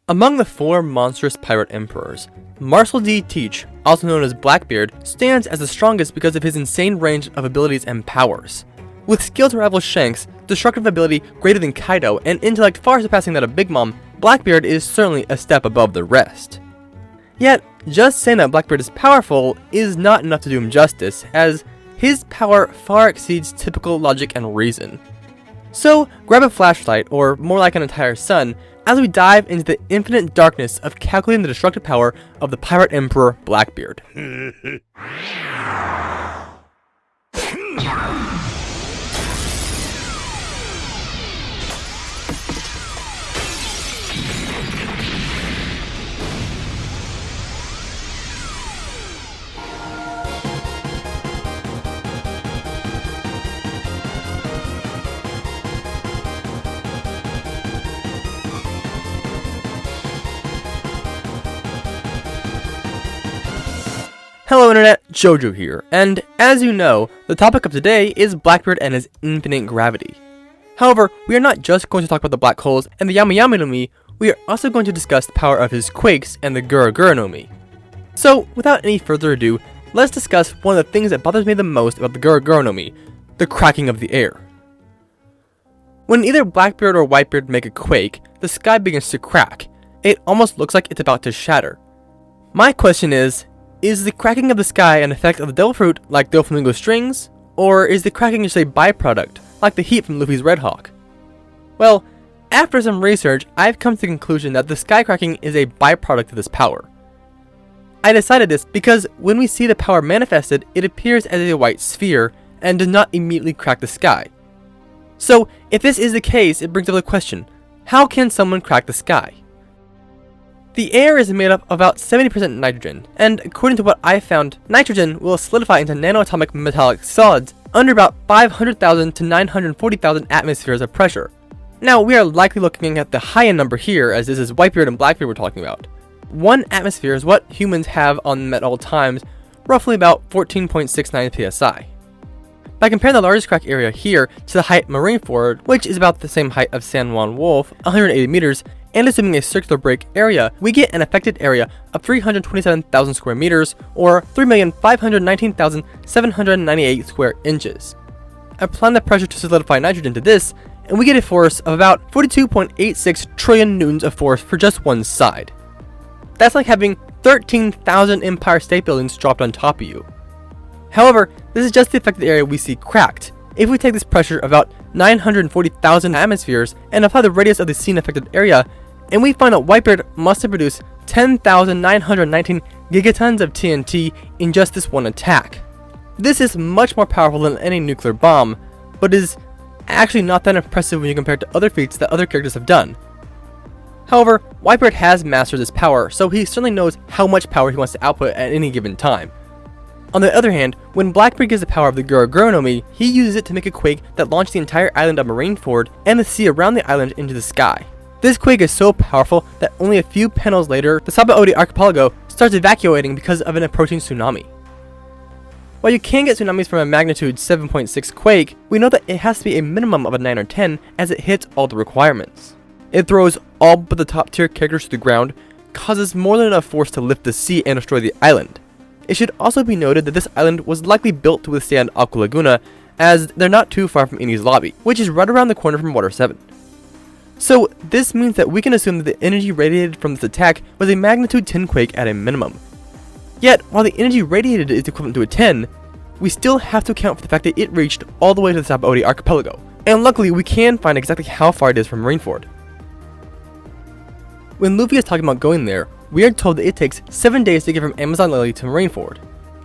Among the four monstrous pirate emperors, Marshal D. Teach, also known as Blackbeard, stands as the strongest because of his insane range of abilities and powers. With skill to rival Shanks, destructive ability greater than Kaido, and intellect far surpassing that of Big Mom, Blackbeard is certainly a step above the rest. Yet, just saying that Blackbeard is powerful is not enough to do him justice, as his power far exceeds typical logic and reason. So, grab a flashlight, or more like an entire sun, as we dive into the infinite darkness of calculating the destructive power of the pirate emperor Blackbeard. Hello Internet, Jojo here, and as you know, the topic of today is Blackbeard and his infinite gravity. However, we are not just going to talk about the black holes and the Yama Yama no Mi, we are also going to discuss the power of his quakes and the Gura Gura no Mi. So, without any further ado, let's discuss one of the things that bothers me the most about the Gura Gura no Mi, the cracking of the air. When either Blackbeard or Whitebeard make a quake, the sky begins to crack. It almost looks like it's about to shatter. My question is the cracking of the sky an effect of the devil fruit like Doflamingo strings, or is the cracking just a byproduct, like the heat from Luffy's Red Hawk? Well, after some research, I've come to the conclusion that the sky cracking is a byproduct of this power. I decided this because when we see the power manifested, it appears as a white sphere, and does not immediately crack the sky. So, if this is the case, it brings up the question, how can someone crack the sky? The air is made up of about 70% nitrogen, and according to what I found, nitrogen will solidify into nanoatomic metallic solids under about 500,000 to 940,000 atmospheres of pressure. Now, we are likely looking at the high-end number here, as this is Whitebeard and Blackbeard we're talking about. 1 atmosphere is what humans have on them at all times, roughly about 14.69 psi. By comparing the largest crack area here to the height Marineford, which is about the same height of San Juan Wolf, 180 meters, and assuming a circular break area, we get an affected area of 327,000 square meters, or 3,519,798 square inches. Applying the pressure to solidify nitrogen to this, and we get a force of about 42.86 trillion newtons of force for just one side. That's like having 13,000 Empire State Buildings dropped on top of you. However, this is just the affected area we see cracked. If we take this pressure of about 940,000 atmospheres and apply the radius of the scene affected area, and we find that Whitebeard must have produced 10,919 gigatons of TNT in just this one attack. This is much more powerful than any nuclear bomb, but is actually not that impressive when you compare it to other feats that other characters have done. However, Whitebeard has mastered this power, so he certainly knows how much power he wants to output at any given time. On the other hand, when Blackbeard gets the power of the Gura Gura no Mi, he uses it to make a quake that launched the entire island of Marineford and the sea around the island into the sky. This quake is so powerful that only a few panels later, the Sabaody archipelago starts evacuating because of an approaching tsunami. While you can get tsunamis from a magnitude 7.6 quake, we know that it has to be a minimum of a 9 or 10 as it hits all the requirements. It throws all but the top tier characters to the ground, causes more than enough force to lift the sea and destroy the island. It should also be noted that this island was likely built to withstand Aqua Laguna, as they're not too far from Enies Lobby, which is right around the corner from Water 7. So this means that we can assume that the energy radiated from this attack was a magnitude 10 quake at a minimum. Yet, while the energy radiated is equivalent to a 10, we still have to account for the fact that it reached all the way to the Sabaody archipelago, and luckily we can find exactly how far it is from Marineford. When Luffy is talking about going there, we are told that it takes 7 days to get from Amazon Lily to Marineford.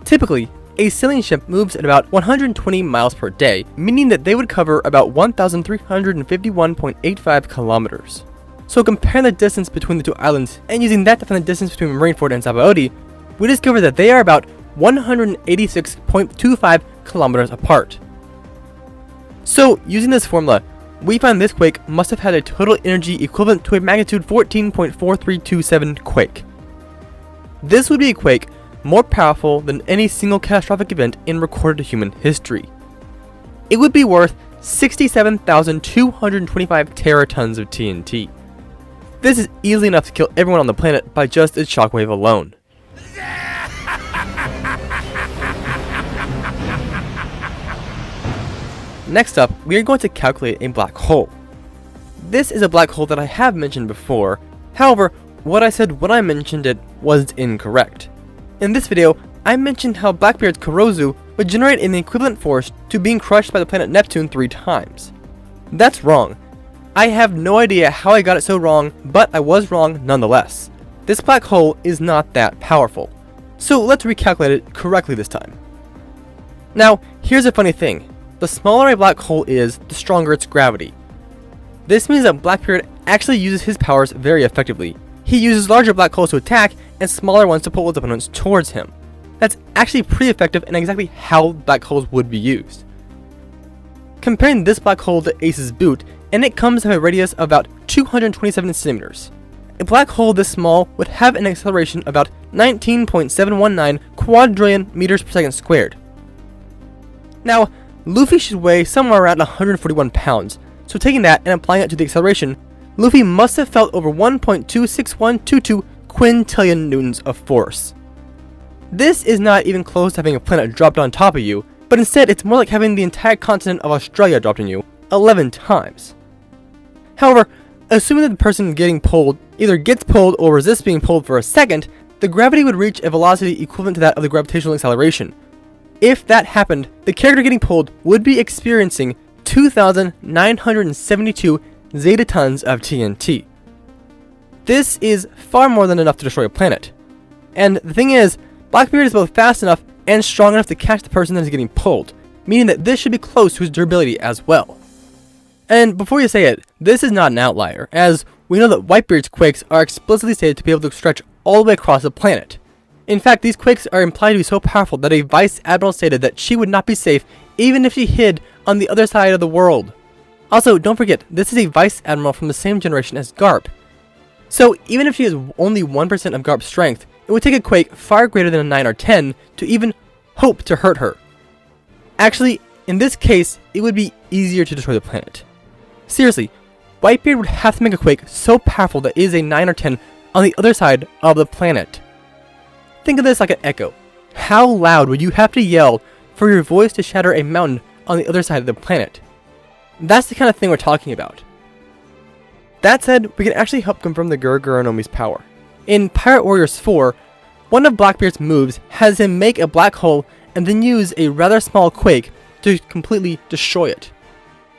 Typically, a sailing ship moves at about 120 miles per day, meaning that they would cover about 1,351.85 kilometers. So comparing the distance between the two islands, and using that to find the distance between Marineford and Sabaody, we discover that they are about 186.25 kilometers apart. So, using this formula, we find this quake must have had a total energy equivalent to a magnitude 14.4327 quake. This would be a quake more powerful than any single catastrophic event in recorded human history. It would be worth 67,225 teratons of TNT. This is easily enough to kill everyone on the planet by just its shockwave alone. Next up, we are going to calculate a black hole. This is a black hole that I have mentioned before. However, what I said when I mentioned it was incorrect. In this video, I mentioned how Blackbeard's Korozu would generate an equivalent force to being crushed by the planet Neptune 3 times. That's wrong. I have no idea how I got it so wrong, but I was wrong nonetheless. This black hole is not that powerful. So let's recalculate it correctly this time. Now, here's a funny thing. The smaller a black hole is, the stronger its gravity. This means that Blackbeard actually uses his powers very effectively. He uses larger black holes to attack and smaller ones to pull his opponents towards him. That's actually pretty effective and exactly how black holes would be used. Comparing this black hole to Ace's boot, and it comes to a radius of about 227 centimeters. A black hole this small would have an acceleration of about 19.719 quadrillion meters per second squared. Now, Luffy should weigh somewhere around 141 pounds, so taking that and applying it to the acceleration, Luffy must have felt over 1.26122 quintillion newtons of force. This is not even close to having a planet dropped on top of you, but instead it's more like having the entire continent of Australia dropped on you 11 times. However, assuming that the person getting pulled either gets pulled or resists being pulled for a second, the gravity would reach a velocity equivalent to that of the gravitational acceleration. If that happened, the character getting pulled would be experiencing 2,972 zetatons of TNT. This is far more than enough to destroy a planet. And the thing is, Blackbeard is both fast enough and strong enough to catch the person that is getting pulled, meaning that this should be close to his durability as well. And before you say it, this is not an outlier, as we know that Whitebeard's quakes are explicitly stated to be able to stretch all the way across the planet. In fact, these quakes are implied to be so powerful that a vice admiral stated that she would not be safe even if she hid on the other side of the world. Also, don't forget, this is a vice admiral from the same generation as Garp. So even if she has only 1% of Garp's strength, it would take a quake far greater than a 9 or 10 to even hope to hurt her. Actually, in this case, it would be easier to destroy the planet. Seriously, Whitebeard would have to make a quake so powerful that it is a 9 or 10 on the other side of the planet. Think of this like an echo. How loud would you have to yell for your voice to shatter a mountain on the other side of the planet? That's the kind of thing we're talking about. That said, we can actually help confirm the Gurgurunomi's power. In Pirate Warriors 4, one of Blackbeard's moves has him make a black hole and then use a rather small quake to completely destroy it.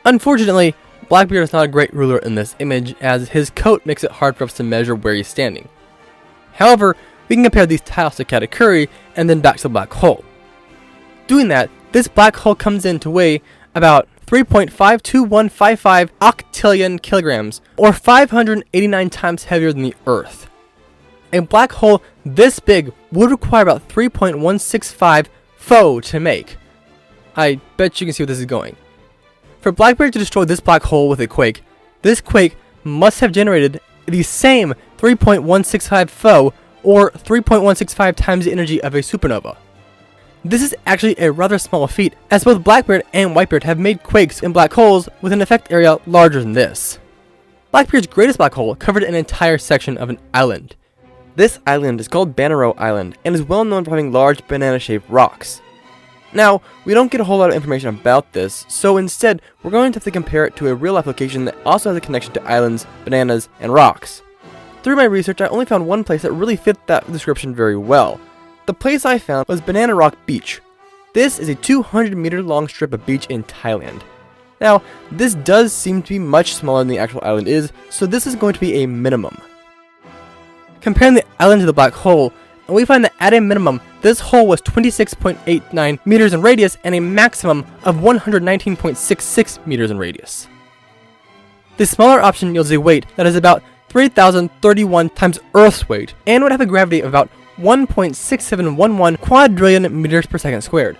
Unfortunately, Blackbeard is not a great ruler in this image, as his coat makes it hard for us to measure where he's standing. However, we can compare these tiles to Katakuri and then back to the black hole. Doing that, this black hole comes in to weigh about 3.52155 octillion kilograms, or 589 times heavier than the Earth. A black hole this big would require about 3.165 Fo to make. I bet you can see where this is going. For Blackbeard to destroy this black hole with a quake, this quake must have generated the same 3.165 Fo, or 3.165 times the energy of a supernova. This is actually a rather small feat, as both Blackbeard and Whitebeard have made quakes in black holes with an effect area larger than this. Blackbeard's greatest black hole covered an entire section of an island. This island is called Banero Island and is well known for having large banana-shaped rocks. Now, we don't get a whole lot of information about this, so instead, we're going to have to compare it to a real application that also has a connection to islands, bananas, and rocks. Through my research, I only found one place that really fit that description very well. The place I found was Banana Rock Beach. This is a 200-meter long strip of beach in Thailand. Now, this does seem to be much smaller than the actual island is, so this is going to be a minimum. Comparing the island to the black hole, and we find that at a minimum, this hole was 26.89 meters in radius and a maximum of 119.66 meters in radius. The smaller option yields a weight that is about 3,031 times Earth's weight, and would have a gravity of about 1.6711 quadrillion meters per second squared.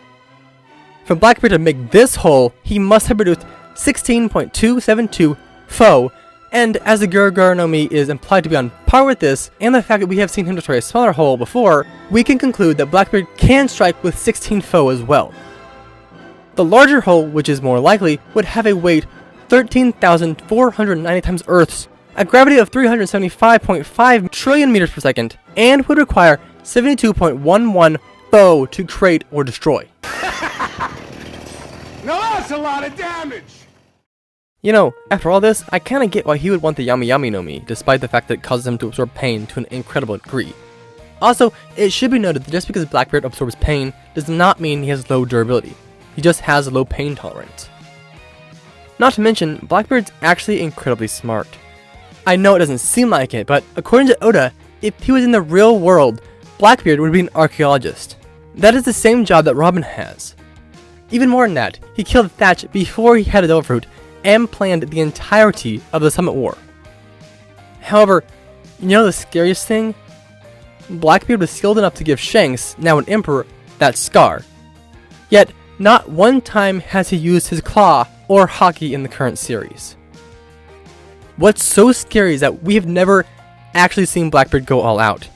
For Blackbeard to make this hole, he must have produced 16.272 Fo, and as the Gurgurunomi is implied to be on par with this, and the fact that we have seen him destroy a smaller hole before, we can conclude that Blackbeard can strike with 16 Fo as well. The larger hole, which is more likely, would have a weight 13,490 times Earth's, a gravity of 375.5 trillion meters per second, and would require 72.11 bow to create or destroy. Now that's a lot of damage! You know, after all this, I kinda get why he would want the Yami Yami no Mi, despite the fact that it causes him to absorb pain to an incredible degree. Also, it should be noted that just because Blackbeard absorbs pain does not mean he has low durability. He just has low pain tolerance. Not to mention, Blackbeard's actually incredibly smart. I know it doesn't seem like it, but according to Oda, if he was in the real world, Blackbeard would be an archaeologist. That is the same job that Robin has. Even more than that, he killed Thatch before he had Adultfruit and planned the entirety of the Summit War. However, you know the scariest thing? Blackbeard was skilled enough to give Shanks, now an Emperor, that scar. Yet, not one time has he used his claw or hockey in the current series. What's so scary is that we have never actually seen Blackbeard go all out.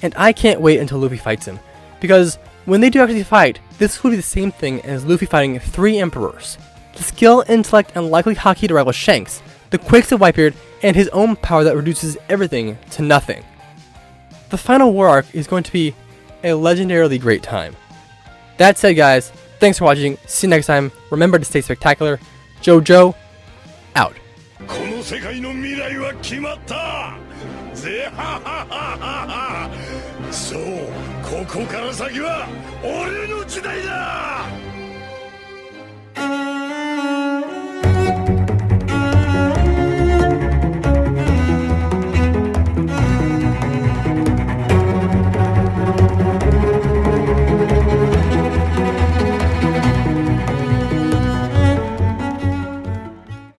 And I can't wait until Luffy fights him, because when they do actually fight, this will be the same thing as Luffy fighting 3 Emperors. The skill, intellect, and likely hockey to rival Shanks, the quakes of Whitebeard, and his own power that reduces everything to nothing. The final war arc is going to be a legendarily great time. That said, guys, thanks for watching. See you next time. Remember to stay spectacular. JoJo, out. この世界の未来は決まったぜははははそうここから先は俺の時代だ